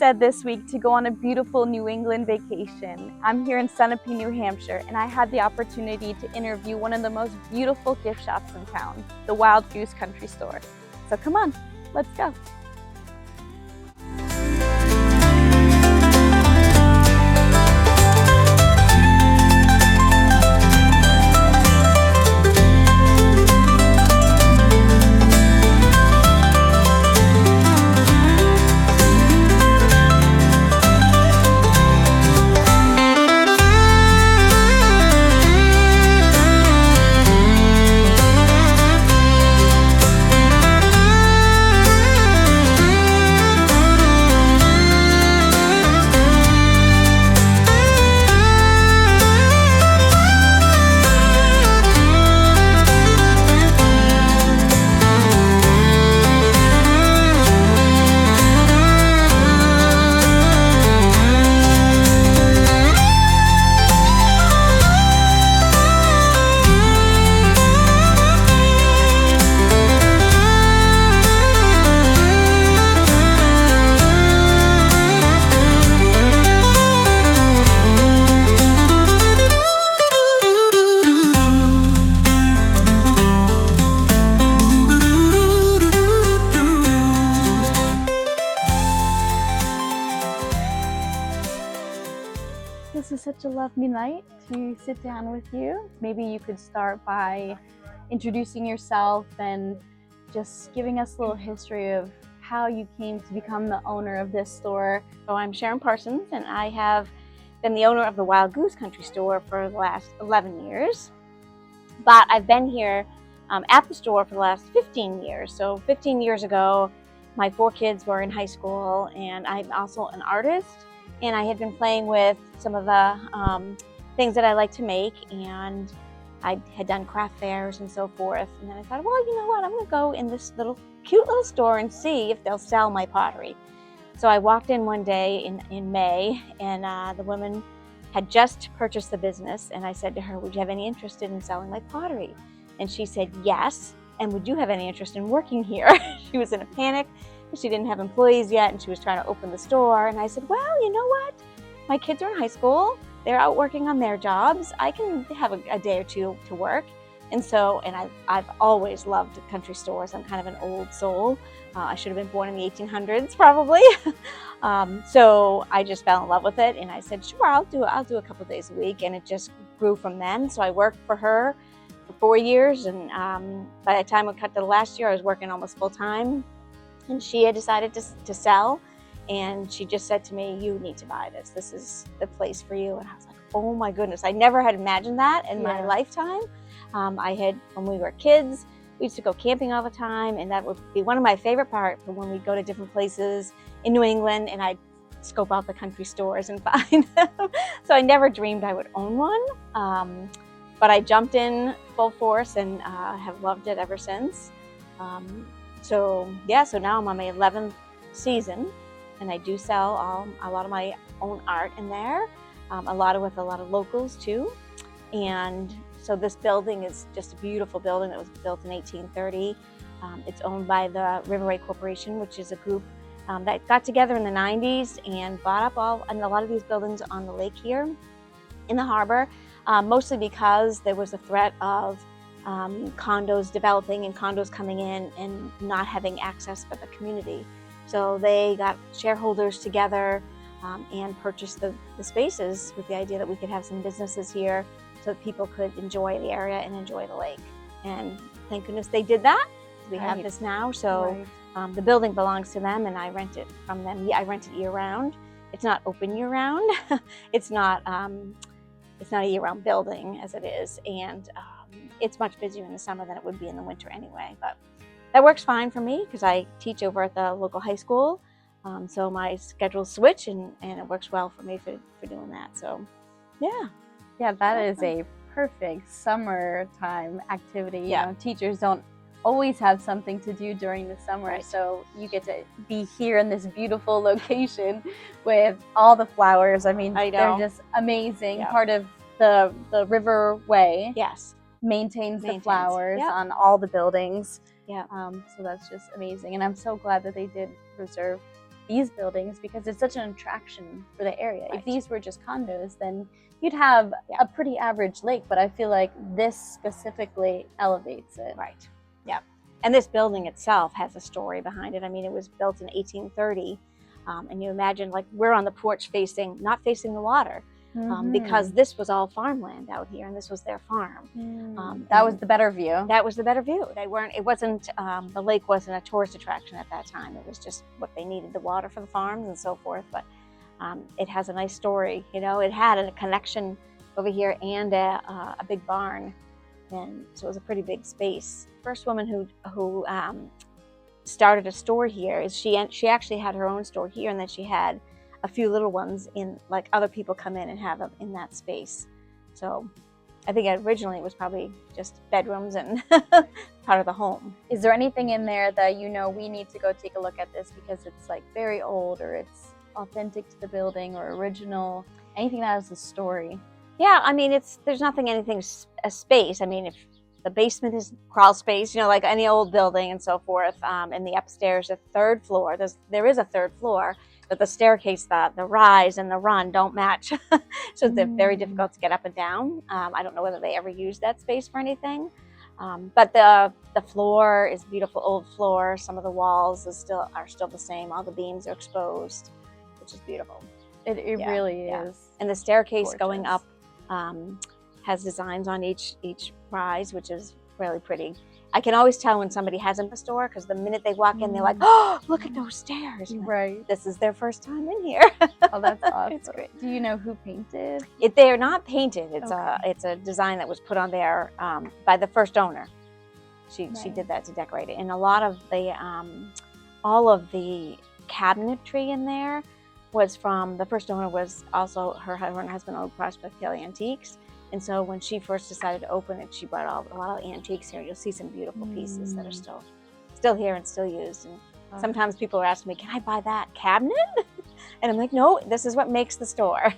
said this week to go on a beautiful New England vacation. I'm here in Sunapee, New Hampshire, and I had the opportunity to interview one of the most beautiful gift shops in town, the Wild Goose Country Store. So come on, let's go. This is such a lovely night to sit down with you. Maybe you could start by introducing yourself and just giving us a little history of how you came to become the owner of this store. So I'm Sharon Parsons, and I have been the owner of the Wild Goose Country Store for the last 11 years. But I've been here at the store for the last 15 years. So 15 years ago, my 4 kids were in high school, and I'm also an artist. And I had been playing with some of the things that I like to make, and I had done craft fairs and so forth. And then I thought, well, you know what? I'm going to go in this cute little store and see if they'll sell my pottery. So I walked in one day in May, and the woman had just purchased the business. And I said to her, would you have any interest in selling my pottery? And she said, yes. And would you have any interest in working here? She was in a panic. She didn't have employees yet, and she was trying to open the store. And I said, well, you know what? My kids are in high school. They're out working on their jobs. I can have a day or two to work. And I've always loved country stores. I'm kind of an old soul. I should have been born in the 1800s, probably. So I just fell in love with it. And I said, sure, I'll do a couple of days a week. And it just grew from then. So I worked for her for 4 years. And by the time we cut to the last year, I was working almost full time. And she had decided to sell, and she just said to me, you need to buy this. This is the place for you. And I was like, oh my goodness. I never had imagined that in my lifetime. When we were kids, we used to go camping all the time, and that would be one of my favorite parts when we go to different places in New England, and I'd scope out the country stores and find them. So I never dreamed I would own one. But I jumped in full force and have loved it ever since. So now I'm on my 11th season, and I do sell a lot of my own art in there, with a lot of locals too. And so this building is just a beautiful building that was built in 1830. It's owned by the Riverway Corporation, which is a group that got together in the 90s and bought up a lot of these buildings on the lake here in the harbor, mostly because there was a threat of condos developing and condos coming in and not having access for the community. So they got shareholders together and purchased the spaces with the idea that we could have some businesses here so that people could enjoy the area and enjoy the lake. And thank goodness they did that. We have this now. So the building belongs to them, and I rent it from them. I rent it year round. It's not open year round. It's not a year-round building as it is, and it's much busier in the summer than it would be in the winter anyway. But that works fine for me because I teach over at the local high school, so my schedules switch, and it works well for me for doing that. So, yeah, that is a perfect summertime activity. You know, teachers don't always have something to do during the summer, so you get to be here in this beautiful location with all the flowers. I mean, they're just amazing. Part of the Riverway maintains the flowers on all the buildings. So that's just amazing, and I'm so glad that they did reserve these buildings because it's such an attraction for the area. Right. If these were just condos, then you'd have a pretty average lake, but I feel like this specifically elevates it. Right. Yeah. And this building itself has a story behind it. I mean, it was built in 1830. And you imagine, like, we're on the porch not facing the water, because this was all farmland out here, and this was their farm. That was the better view. That was the better view. The lake wasn't a tourist attraction at that time. It was just what they needed, the water for the farms and so forth. But it has a nice story. You know, it had a connection over here and a big barn. And so it was a pretty big space. First woman who started a store here is she actually had her own store here, and then she had a few little ones in, like, other people come in and have them in that space. So I think originally it was probably just bedrooms and part of the home. Is there anything in there that we need to go take a look at this because it's like very old, or it's authentic to the building, or original? Anything that has a story? Yeah, I mean, there's a space. I mean, if the basement is crawl space, like any old building and so forth. And the upstairs, the third floor, there is a third floor, but the staircase, the rise and the run don't match. So they're very difficult to get up and down. I don't know whether they ever used that space for anything. But the floor is beautiful, old floor. Some of the walls are still the same. All the beams are exposed, which is beautiful. It really is. And the staircase gorgeous. Going up has designs on each rise, which is really pretty. I can always tell when somebody hasn't a store, because the minute they walk in, they're like, "Oh, look at those stairs!" Right. This is their first time in here. Oh, that's awesome. It's great. Do you know who painted? They're not painted. It's Okay. it's a design that was put on there by the first owner. She Nice. did that to decorate it, and a lot of the all of the cabinetry in there was from the first owner. Was also her and husband owned Prospect Hill Antiques. And so when she first decided to open it, she brought a lot of antiques here. You'll see some beautiful pieces that are still here and still used. And sometimes people are asking me, "Can I buy that cabinet?" And I'm like, "No, this is what makes the store."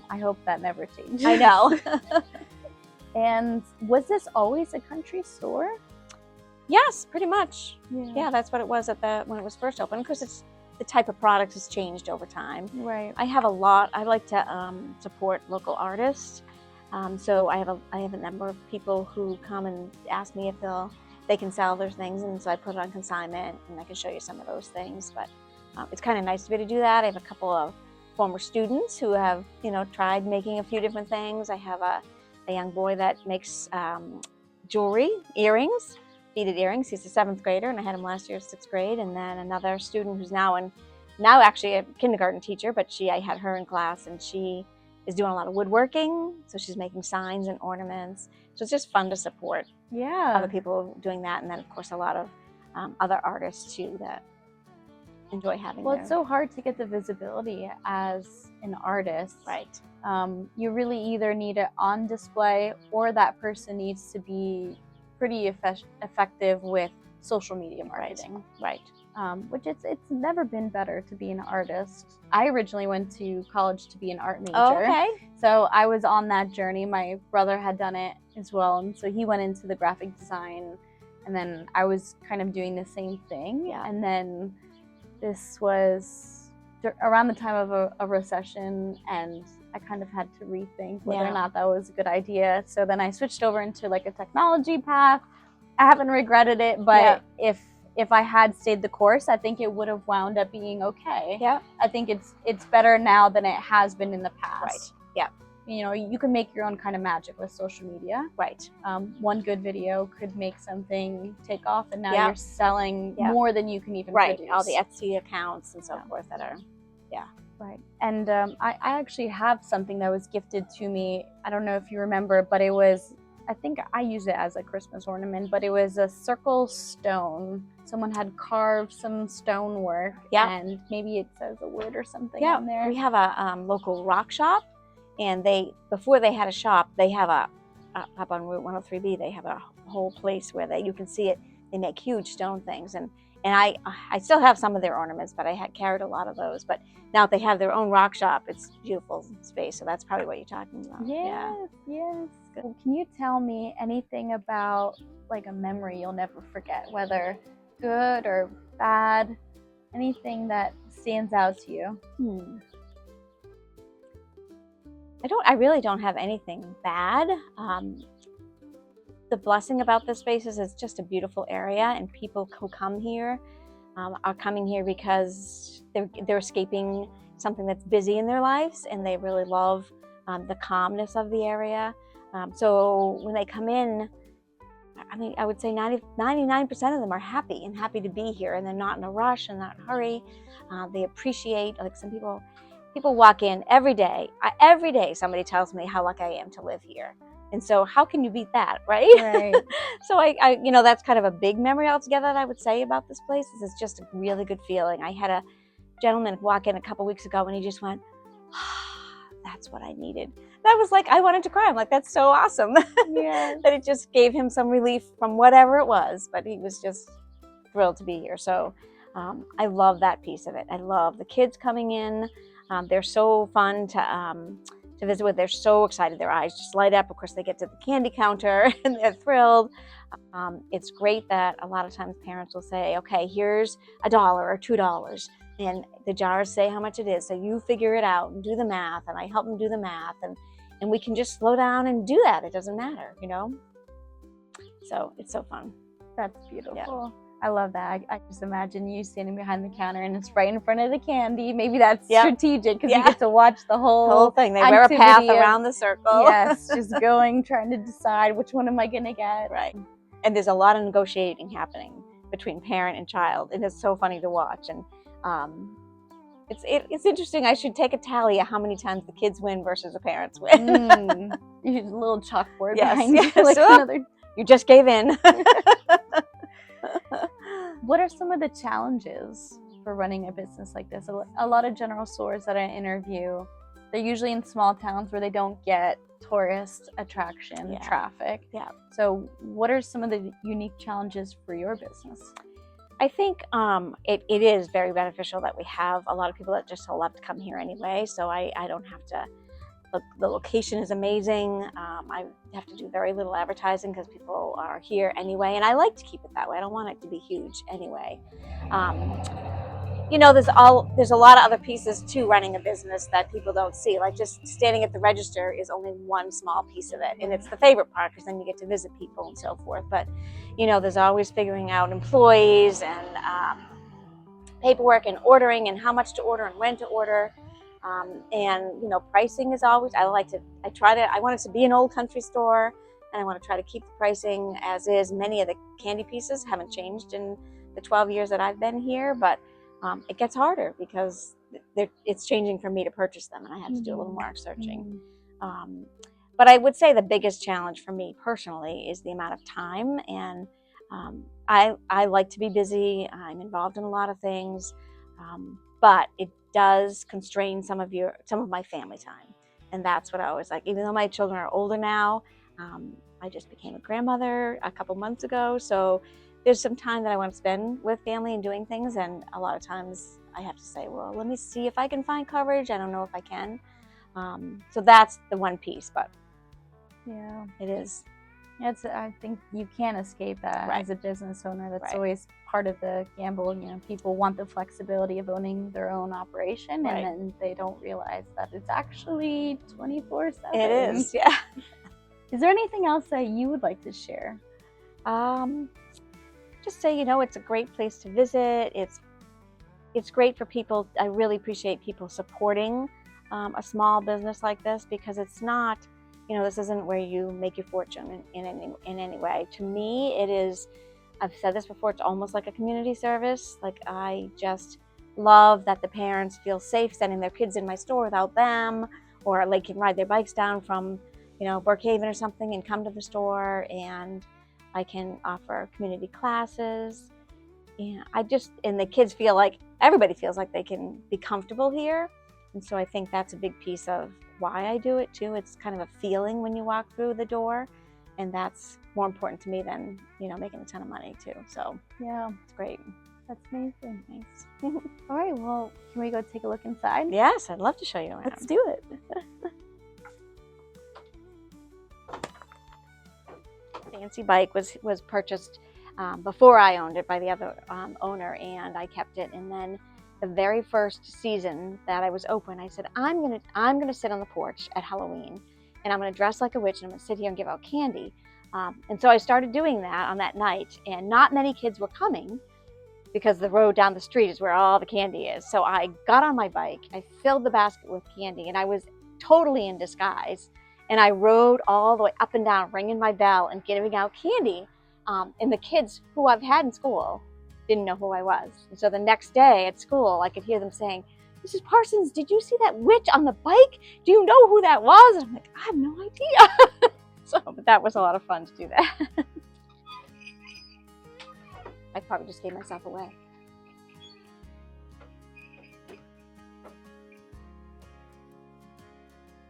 I hope that never changes. I know. And was this always a country store? Yes, pretty much. Yeah. Yeah, that's what it was when it was first opened. Because it's the type of product has changed over time. Right. I like to support local artists. So I have a number of people who come and ask me if they can sell their things, and so I put it on consignment, and I can show you some of those things. But it's kind of nice to be able to do that. I have a couple of former students who have tried making a few different things. I have a young boy that makes jewelry, earrings, beaded earrings. He's a 7th grader, and I had him last year, 6th grade. And then another student who's now actually a kindergarten teacher, but I had her in class, and she is doing a lot of woodworking, so she's making signs and ornaments. So it's just fun to support other people doing that, and then of course a lot of other artists too that enjoy having. Well, it's so hard to get the visibility as an artist. Right. You really either need it on display, or that person needs to be pretty effective with social media marketing. Right. Which it's never been better to be an artist. I originally went to college to be an art major. Oh, okay. So I was on that journey. My brother had done it as well, and so he went into the graphic design, and then I was kind of doing the same thing. Yeah. And then this was around the time of a recession, and I kind of had to rethink whether or not that was a good idea. So then I switched over into like a technology path. I haven't regretted it, but if I had stayed the course, I think it would have wound up being okay. Yeah. I think it's better now than it has been in the past. Right. Yeah. You can make your own kind of magic with social media. Right. One good video could make something take off, and now you're selling more than you can even produce. All the Etsy accounts and so forth that are, Right. And I actually have something that was gifted to me. I don't know if you remember, but it was, I think I use it as a Christmas ornament, but it was a circle stone. Someone had carved some stonework, and maybe it says a word or something on there. We have a local rock shop, and before they had a shop, they have up on Route 103B, they have a whole place where you can see it. They make huge stone things, and I still have some of their ornaments, but I had carried a lot of those. But now they have their own rock shop. It's a beautiful space, so that's probably what you're talking about. Yes. Well, can you tell me anything about like a memory you'll never forget, whether good or bad, Anything that stands out to you? I really don't have anything bad. The blessing about this space is it's just a beautiful area, and people who come here are coming here because they're escaping something that's busy in their lives, and they really love the calmness of the area. So when they come in, I mean, I would say 99% of them are happy and happy to be here, and they're not in a rush and not in a hurry. They appreciate, like some people walk in every day. Every day somebody tells me how lucky I am to live here. And so how can you beat that, right? Right. So I that's kind of a big memory altogether that I would say about this place. Is it's just a really good feeling. I had a gentleman walk in a couple weeks ago and he just went, that's what I needed. That was like, I wanted to cry. I'm like, that's so awesome. Yeah. That it just gave him some relief from whatever it was, but he was just thrilled to be here. So I love that piece of it. I love the kids coming in. They're so fun to visit with. They're so excited. Their eyes just light up. Of course, they get to the candy counter and they're thrilled. It's great that a lot of times parents will say, okay, here's $1 or $2. And the jars say how much it is. So you figure it out and do the math. And I help them do the math. And we can just slow down and do that. It doesn't matter, So it's so fun. That's beautiful. Yeah. I love that. I just imagine you standing behind the counter and it's right in front of the candy. Maybe that's strategic because you get to watch the whole thing. They wear a path around the circle. Yes, just going, trying to decide which one am I going to get. Right. And there's a lot of negotiating happening between parent and child. And it's so funny to watch. And it's interesting. I should take a tally of how many times the kids win versus the parents win. You have a little chalkboard behind you. Like you just gave in. What are some of the challenges for running a business like this? A lot of general stores that I interview, they're usually in small towns where they don't get tourist attraction traffic. Yeah. So what are some of the unique challenges for your business? I think it is very beneficial that we have a lot of people that just love to come here anyway. So I don't have to. The location is amazing. I have to do very little advertising because people are here anyway, and I like to keep it that way. I don't want it to be huge anyway. There's a lot of other pieces to running a business that people don't see. Like just standing at the register is only one small piece of it, and it's the favorite part because then you get to visit people and so forth. But there's always figuring out employees and paperwork and ordering and how much to order and when to order. Pricing is always, I want it to be an old country store, and I want to try to keep the pricing as is. Many of the candy pieces haven't changed in the 12 years that I've been here, but it gets harder because it's changing for me to purchase them, and I have to do a little more searching. But I would say the biggest challenge for me personally is the amount of time, and I like to be busy. I'm involved in a lot of things, but it does constrain some of my family time, and that's what I always like. Even though my children are older now, I just became a grandmother a couple months ago, so there's some time that I want to spend with family and doing things, and a lot of times I have to say, well, let me see if I can find coverage. I don't know if I can. So that's the one piece, but yeah, it is. I think you can't escape that as a business owner. That's always part of the gamble. People want the flexibility of owning their own operation, and then they don't realize that it's actually 24/7. It is, yeah. Is there anything else that you would like to share? Just say, it's a great place to visit. It's great for people. I really appreciate people supporting a small business like this, because it's not, this isn't where you make your fortune in any way. To me, it is, I've said this before, it's almost like a community service. Like, I just love that the parents feel safe sending their kids in my store without them, or they can ride their bikes down from, Brookhaven or something and come to the store, and I can offer community classes. And the kids feel like, everybody feels like they can be comfortable here. And so I think that's a big piece of why I do it too. It's kind of a feeling when you walk through the door, and that's more important to me than, making a ton of money too. So yeah, it's great. That's amazing. Thanks. All right, well, can we go take a look inside? Yes, I'd love to show you around. Let's do it. Fancy bike was purchased before I owned it by the other owner, and I kept it. And then the very first season that I was open, I said, I'm gonna sit on the porch at Halloween, and I'm gonna dress like a witch, and I'm gonna sit here and give out candy. And so I started doing that on that night, and not many kids were coming because the road down the street is where all the candy is. So I got on my bike, I filled the basket with candy, and I was totally in disguise. And I rode all the way up and down, ringing my bell and giving out candy. And the kids who I've had in school didn't know who I was. And so the next day at school, I could hear them saying, Mrs. Parsons, did you see that witch on the bike? Do you know who that was? And I'm like, I have no idea. But that was a lot of fun to do that. I probably just gave myself away.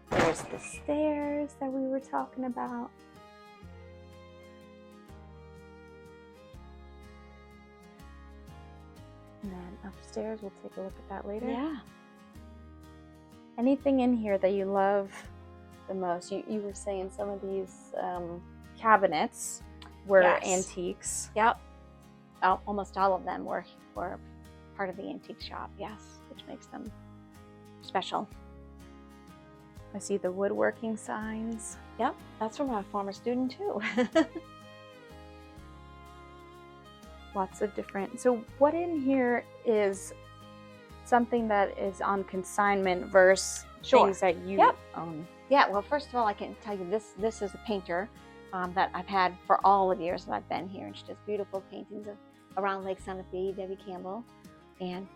There's the stairs that we were talking about. And then upstairs, we'll take a look at that later. Yeah. Anything in here that you love the most? You were saying some of these cabinets were antiques. Yep. Almost all of them were part of the antique shop, yes, which makes them special. I see the woodworking signs. Yep, that's from a former student too. Lots of different. So what in here is something that is on consignment versus things that you own? Yeah, well, first of all, I can tell you this is a painter that I've had for all the years that I've been here, and she does beautiful paintings around Lake Sunapee, Debbie Campbell, and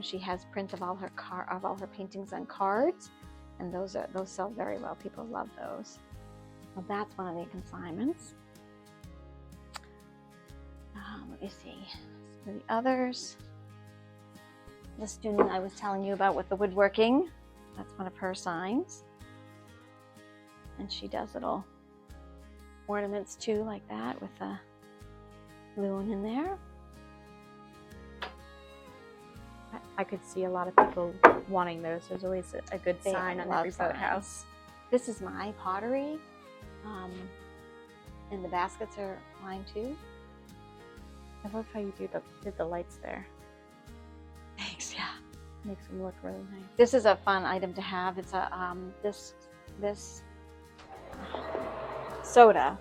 she has prints of all her paintings on cards, and those sell very well. People love those. Well, that's one of the consignments. Let me see. So the others, the student I was telling you about with the woodworking, that's one of her signs, and she does little ornaments too, like that, with a loon in there. I could see a lot of people wanting those. There's always a good sign on every boathouse. This is my pottery, and the baskets are mine too. I love how you did the lights there. Thanks, yeah. Makes them look really nice. This is a fun item to have. It's a this soda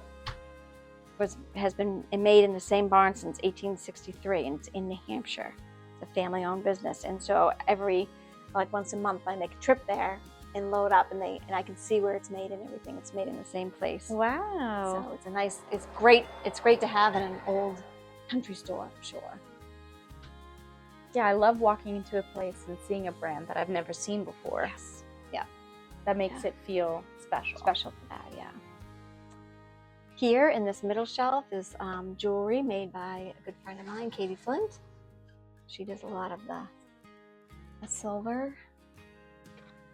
has been made in the same barn since 1863, and it's in New Hampshire. It's a family-owned business, and so once a month I make a trip there and load up, and I can see where it's made and everything. It's made in the same place. Wow. So it's great to have in an old country store, for sure. Yeah, I love walking into a place and seeing a brand that I've never seen before. Yes. Yeah. That makes it feel special. Special for that, yeah. Here in this middle shelf is jewelry made by a good friend of mine, Katie Flint. She does a lot of the silver,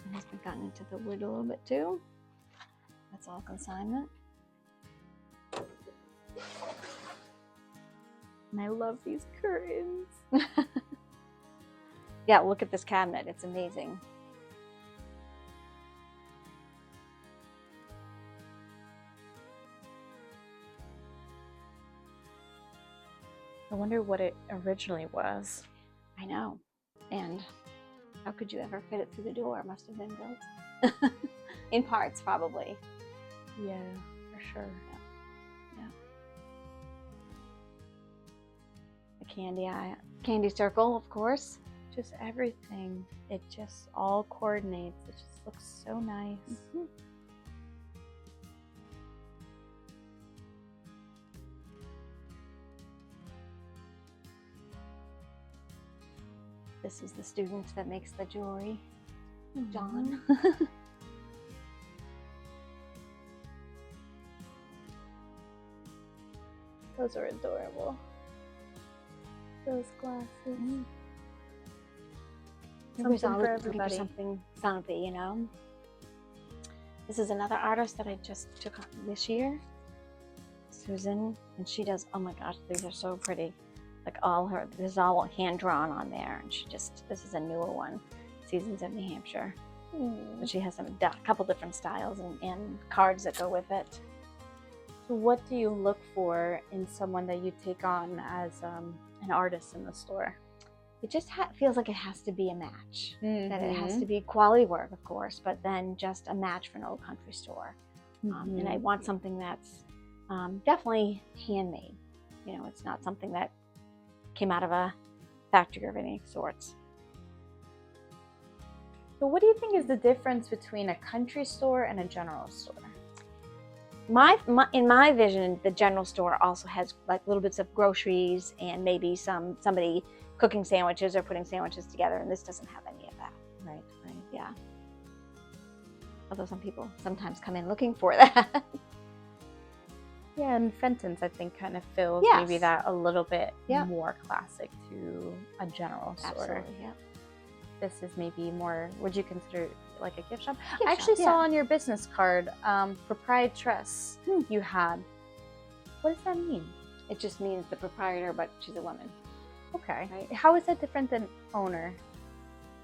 and has been gotten into the wood a little bit too. That's all consignment. And I love these curtains. Yeah, look at this cabinet. It's amazing. I wonder what it originally was. I know. And how could you ever fit it through the door? It must have been built. In parts, probably. Yeah, for sure. Yeah. The candy circle, of course. Just everything. It just all coordinates. It just looks so nice. Mm-hmm. This is the student that makes the jewelry, John. Those are adorable. Those glasses. Mm-hmm. Something for everybody. Something Sunapee, you know. This is another artist that I just took on this year, Susan, and she does. Oh my gosh, these are so pretty. Like this is all hand drawn on there, and this is a newer one, Seasons of New Hampshire. But she has a couple different styles and cards that go with it. So what do you look for in someone that you take on as an artist in the store? It just feels like it has to be a match. Mm-hmm. That it has to be quality work, of course, but then just a match for an old country store. Mm-hmm. And I want something that's definitely handmade. You know, it's not something that came out of a factory of any sorts. So what do you think is the difference between a country store and a general store? In my vision, the general store also has like little bits of groceries and maybe somebody cooking sandwiches or putting sandwiches together, and this doesn't have any of that. Right. Yeah. Although some people sometimes come in looking for that. Yeah, and Fenton's, I think, kind of fills maybe that a little bit more classic to a general store. Absolutely, yeah. This is maybe more, would you consider it like a gift shop? Gift I actually shop, saw on your business card, proprietress you had. What does that mean? It just means the proprietor, but she's a woman. Okay. Right. How is that different than owner?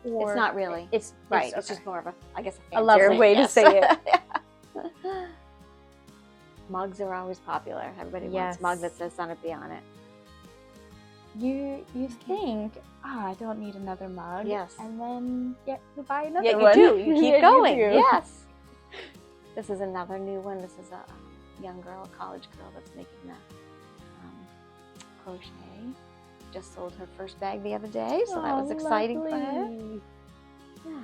Or it's not really. It's right. It's just more of a, I guess, a lovely way to say it. Mugs are always popular. Everybody wants a mug that says Sunapee on it. You think, I don't need another mug. Yes. And then you buy another one. Yeah, you do. You keep going. You Yes. This is another new one. This is a young girl, a college girl that's making the crochet. Just sold her first bag the other day, so that was exciting for her. Yeah.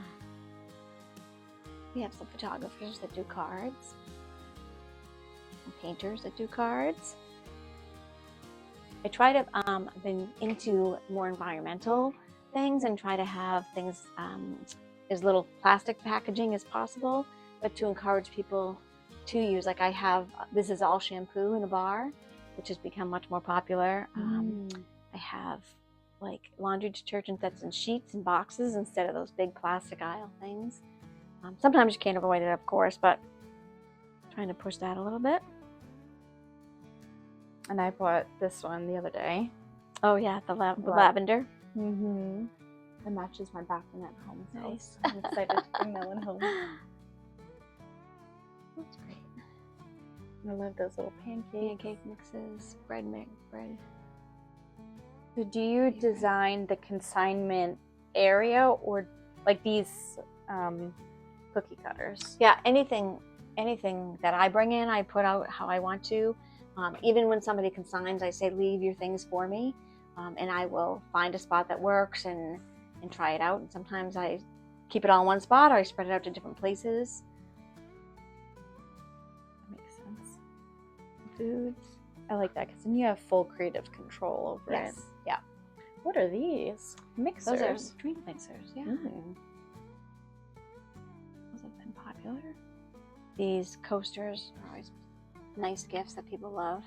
We have some photographers that do cards, some painters that do cards. I try to, I've been into more environmental things and try to have things as little plastic packaging as possible, but to encourage people to use, like I have, this is all shampoo in a bar, which has become much more popular. I have like laundry detergent that's in sheets and boxes instead of those big plastic aisle things. Sometimes you can't avoid it, of course, but trying to push that a little bit. And I bought this one the other day. Oh yeah, the lavender. Mm-hmm. It matches my bathroom at home. So Nice. I'm excited to bring that one home. That's great. I love those little Pancake mixes, bread. So do you design the consignment area or like these cookie cutters? Yeah, anything that I bring in, I put out how I want to. Even when somebody consigns, I say, leave your things for me. And I will find a spot that works and try it out. And sometimes I keep it all in one spot or I spread it out to different places. That makes sense. Foods. I like that because then you have full creative control over it. Yeah. What are these? Mixers. Those are drink mixers, yeah. Mm. Those have been popular. These coasters are always nice gifts that people love.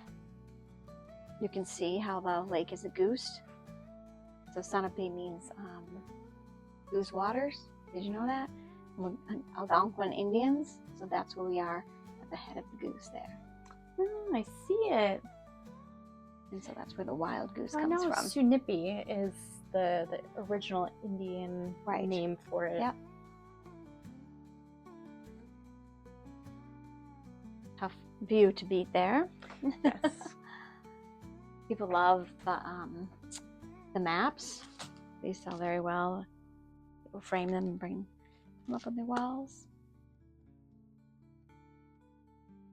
You can see how the lake is a goose. So Sunapee means goose waters. Did you know that? We're Algonquin Indians, so that's where we are at the head of the goose there. Oh, I see it. And so that's where the wild goose comes from. Sunapee is the original Indian name for it. Yep. Tough view to beat there. Yes. People love the maps. They sell very well. People frame them and bring them up on their walls.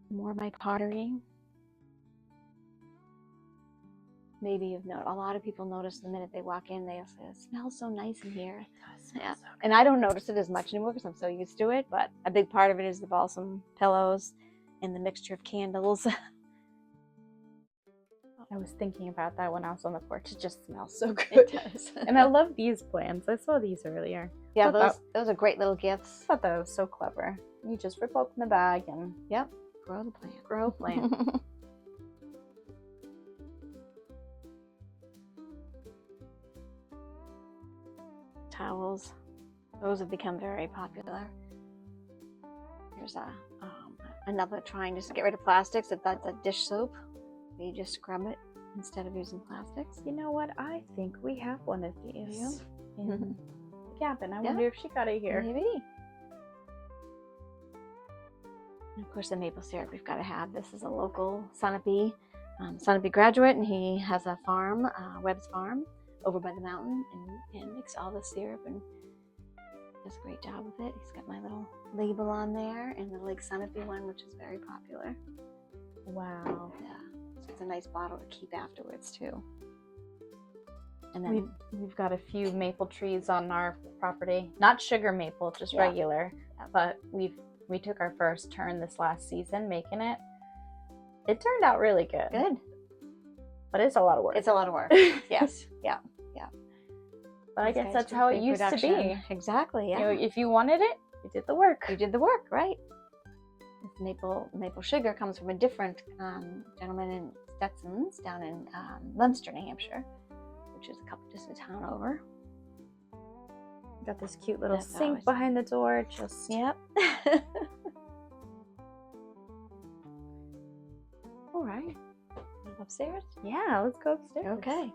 More of my pottery. Maybe you've noticed, a lot of people notice the minute they walk in, they'll say, it smells so nice in here. It does smell so good. And I don't notice it as much anymore because I'm so used to it, but a big part of it is the balsam pillows and the mixture of candles. I was thinking about that when I was on the porch. It just smells so good. It does. And I love these plants. I saw these earlier. Yeah, those are great little gifts. I thought that was so clever. You just rip open the bag and Grow the plant. grow a plant. Towels. Those have become very popular. Here's another trying to get rid of plastics. That's a dish soap. You just scrub it instead of using plastics. You know what? I think we have one of these in the cabin. I Yeah. wonder if she got it here. Maybe. And of course, the maple syrup we've got to have. This is a local Sunapee graduate, and he has a farm, Webb's Farm, over by the mountain, and makes all the syrup and does a great job with it. He's got my little label on there, and the Lake Sunapee one, which is very popular. Wow. Yeah, so it's a nice bottle to keep afterwards too. And then we've got a few maple trees on our property, not sugar maple, just regular. But we took our first turn this last season making it. It turned out really good. Good. But it's a lot of work. It's a lot of work. Yes. Yeah. But I guess that's how it used to be. Exactly. Yeah. You know, if you wanted it, you did the work. You did the work, right? Maple sugar comes from a different gentleman in Stetson's down in Leominster, New Hampshire, which is a couple distance town over. Got this cute little sink behind the door. Just yep. All right. Upstairs? Yeah, let's go upstairs. Okay.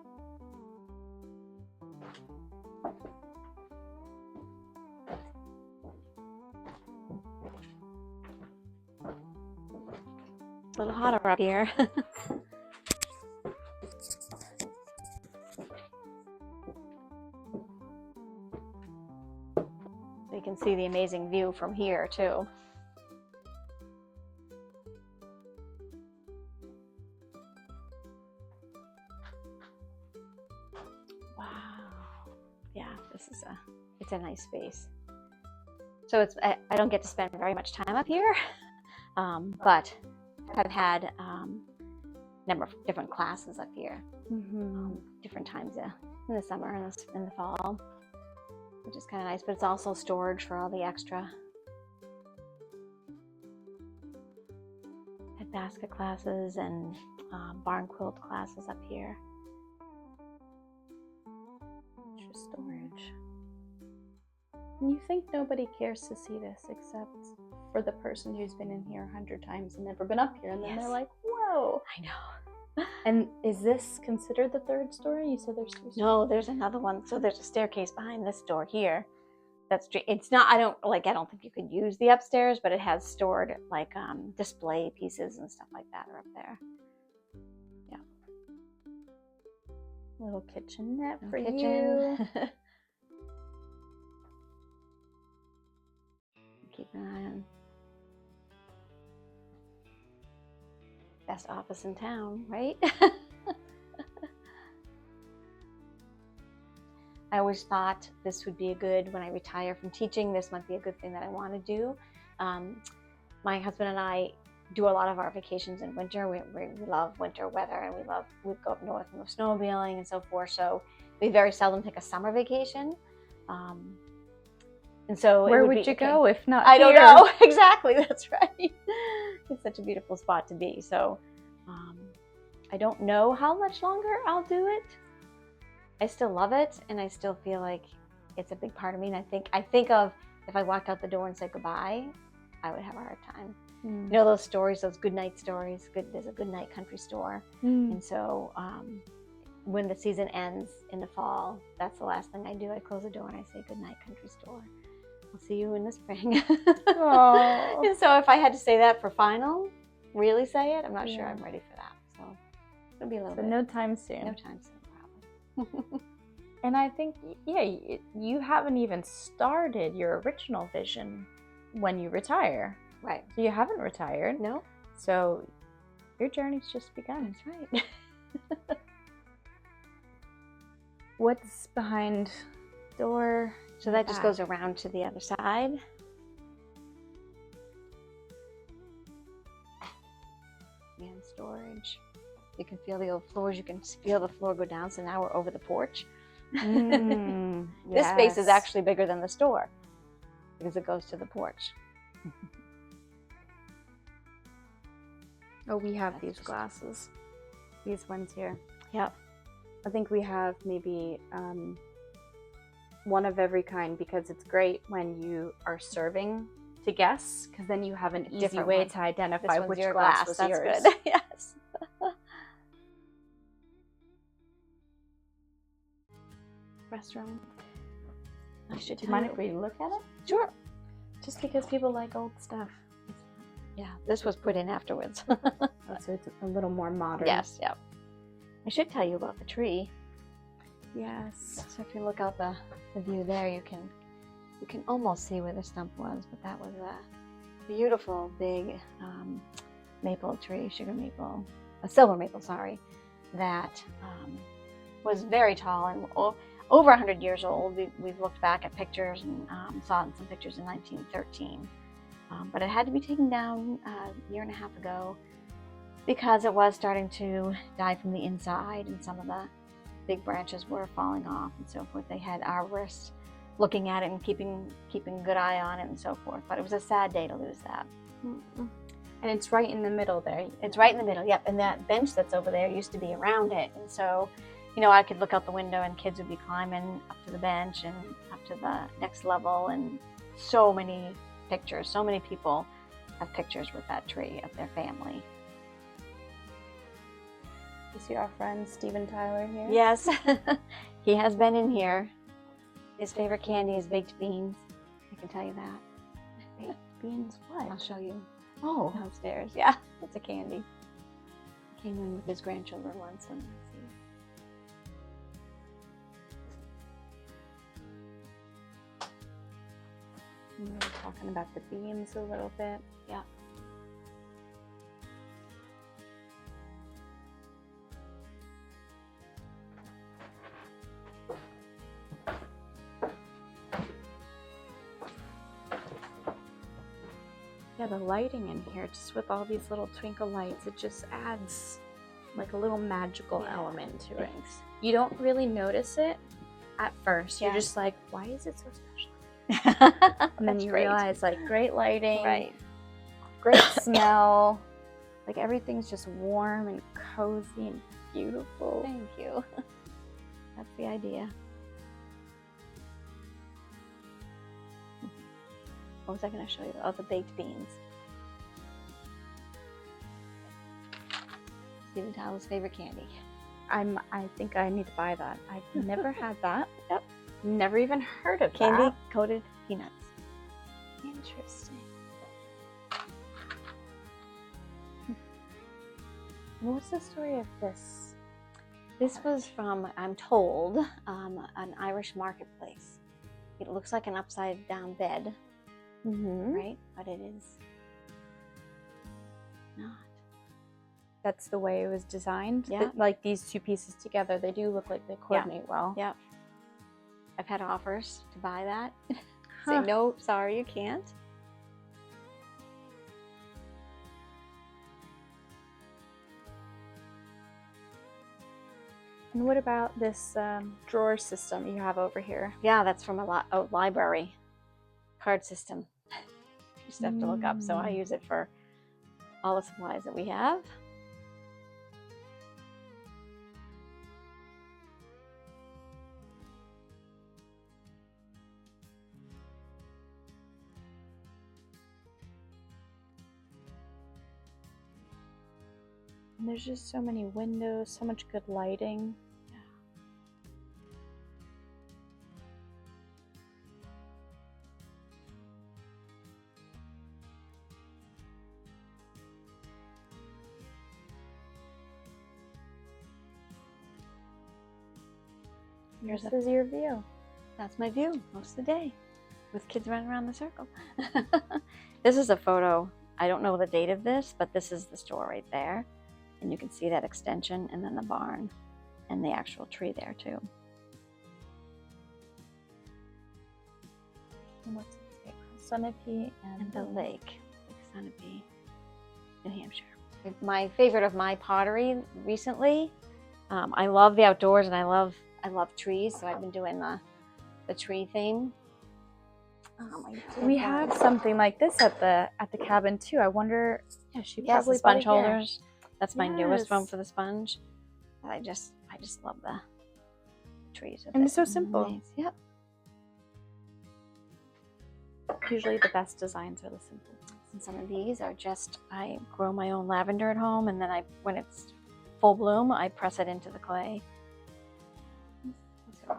A little hotter up here. You can see the amazing view from here too. Wow. Yeah, it's a nice space. So I don't get to spend very much time up here, but I've had a number of different classes up here, different times in the summer and in the fall, which is kind of nice, but it's also storage for all the extra. Had basket classes and barn quilt classes up here. Extra storage. And you think nobody cares to see this except for the person who's been in here 100 times and never been up here, and then they're like, whoa. I know. And is this considered the third story? You said there's 2 stories. No, there's another one. So there's a staircase behind this door here. It's not, I don't think you could use the upstairs, but it has stored like display pieces and stuff like that are up there. Yeah. Little kitchenette for you. Keep an eye on. Best office in town, right? I always thought this would be a good, when I retire from teaching, this might be a good thing that I want to do. My husband and I do a lot of our vacations in winter. We love winter weather, and we go up north and go snowmobiling and so forth. So we very seldom take a summer vacation. And so where would you go if not I here? don't know. Exactly. That's right. It's such a beautiful spot to be. So I don't know how much longer I'll do it. I still love it, and I still feel like it's a big part of me. And I think of if I walked out the door and said goodbye, I would have a hard time. You know those stories, those good night stories. There's a good night country store, and so when the season ends in the fall, that's the last thing I do. I close the door and I say good night country store. I'll see you in the spring. And so if I had to say that for final, really say it, I'm not sure I'm ready for that. So it'll be a little bit. No time soon. No time soon, probably. And I think, you haven't even started your original vision when you retire. Right. So you haven't retired. No. So your journey's just begun. That's right. What's behind door? So that just goes around to the other side. And storage. You can feel the old floors. You can feel the floor go down. So now we're over the porch. This space is actually bigger than the store because it goes to the porch. Oh, we have these glasses. These ones here. Yep. I think we have maybe one of every kind, because it's great when you are serving to guests, because then you have an easy way to identify which glass was yours. That's good. Yes. Restaurant. Do you mind if we look at it? Sure. Just because people like old stuff. Yeah, this was put in afterwards. So it's a little more modern. Yes, yep. I should tell you about the tree. Yes. So if you look out the view there, you can almost see where the stump was, but that was a beautiful big maple tree, sugar maple, a silver maple, sorry, that was very tall and over 100 years old. We've looked back at pictures and saw some pictures in 1913. But it had to be taken down a year and a half ago because it was starting to die from the inside and some of the big branches were falling off and so forth. They had arborists looking at it and keeping a good eye on it and so forth. But it was a sad day to lose that. Mm-hmm. And it's right in the middle there. It's right in the middle, yep. And that bench that's over there used to be around it. And so, you know, I could look out the window and kids would be climbing up to the bench and up to the next level. And so many pictures, so many people have pictures with that tree of their family. You see our friend Steven Tyler here? Yes, he has been in here. His favorite candy is baked beans. I can tell you that. Baked beans what? I'll show you. Oh. Downstairs. Yeah, it's a candy. He came in with his grandchildren once and we were talking about the beans a little bit. Yeah. Yeah, the lighting in here, just with all these little twinkle lights, it just adds like a little magical element to it. You don't really notice it at first. You're just like, why is it so special? And then you realize, like, great lighting, right, great smell, like everything's just warm and cozy and beautiful. Thank you. That's the idea. What was I going to show you? Oh, the baked beans. Steven Tyler's favorite candy. I think I need to buy that. I've never had that. Yep. Never even heard of candy that. coated peanuts. Interesting. What's the story of this? This was from, I'm told, an Irish marketplace. It looks like an upside down bed. Mm-hmm. Right? But it is not. That's the way it was designed? Yeah. Like these two pieces together, they do look like they coordinate well. Yeah. I've had offers to buy that. Say, no, sorry, you can't. And what about this drawer system you have over here? Yeah, that's from a library card system. You just have to look up. So I use it for all the supplies that we have. And there's just so many windows, so much good lighting. This is your view. That's my view most of the day, with kids running around the circle. This is a photo. I don't know the date of this, but this is the store right there. And you can see that extension and then the barn and the actual tree there too. And what's it say? Sunapee And the lake, Sunapee, New Hampshire. My favorite of my pottery recently, I love the outdoors and I love trees, so I've been doing the tree thing. We have something like this at the cabin too. I wonder. Yeah, she probably the sponge bought it here. holders. That's my newest one for the sponge. I just love the trees. And it's so simple. Nice. Yep. Usually the best designs are the simple ones. And some of these are just, I grow my own lavender at home, and then when it's full bloom, I press it into the clay.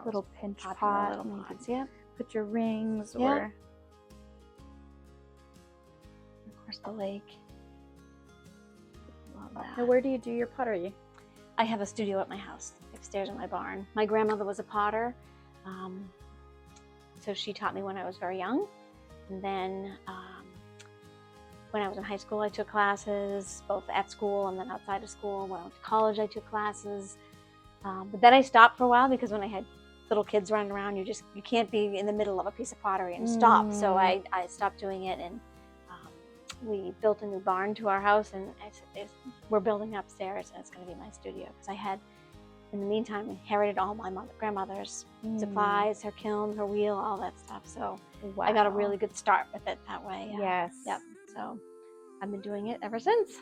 Little pinch Popular pot. little pots, yep. Put your rings Yeah. or. Of course, the lake. Now, where do you do your pottery? I have a studio at my house, upstairs in my barn. My grandmother was a potter, so she taught me when I was very young. And then when I was in high school, I took classes, both at school and then outside of school. When I went to college, I took classes. But then I stopped for a while because when I had little kids running around, you can't be in the middle of a piece of pottery and stop. So I stopped doing it, and we built a new barn to our house, and we're building upstairs, and it's going to be my studio because I had, in the meantime, inherited all my grandmother's supplies, her kiln, her wheel, all that stuff. So I got a really good start with it that way. Yes. Yep. So I've been doing it ever since.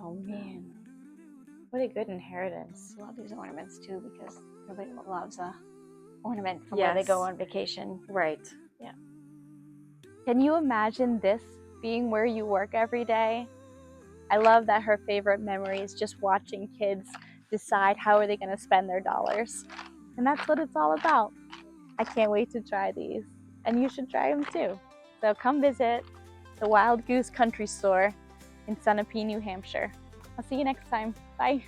Oh man, what a good inheritance. I love these ornaments too because everybody loves a ornament from where they go on vacation. Right. Yeah. Can you imagine this being where you work every day? I love that her favorite memory is just watching kids decide how are they going to spend their dollars. And that's what it's all about. I can't wait to try these. And you should try them too. So come visit the Wild Goose Country Store in Sunapee, New Hampshire. I'll see you next time. Bye.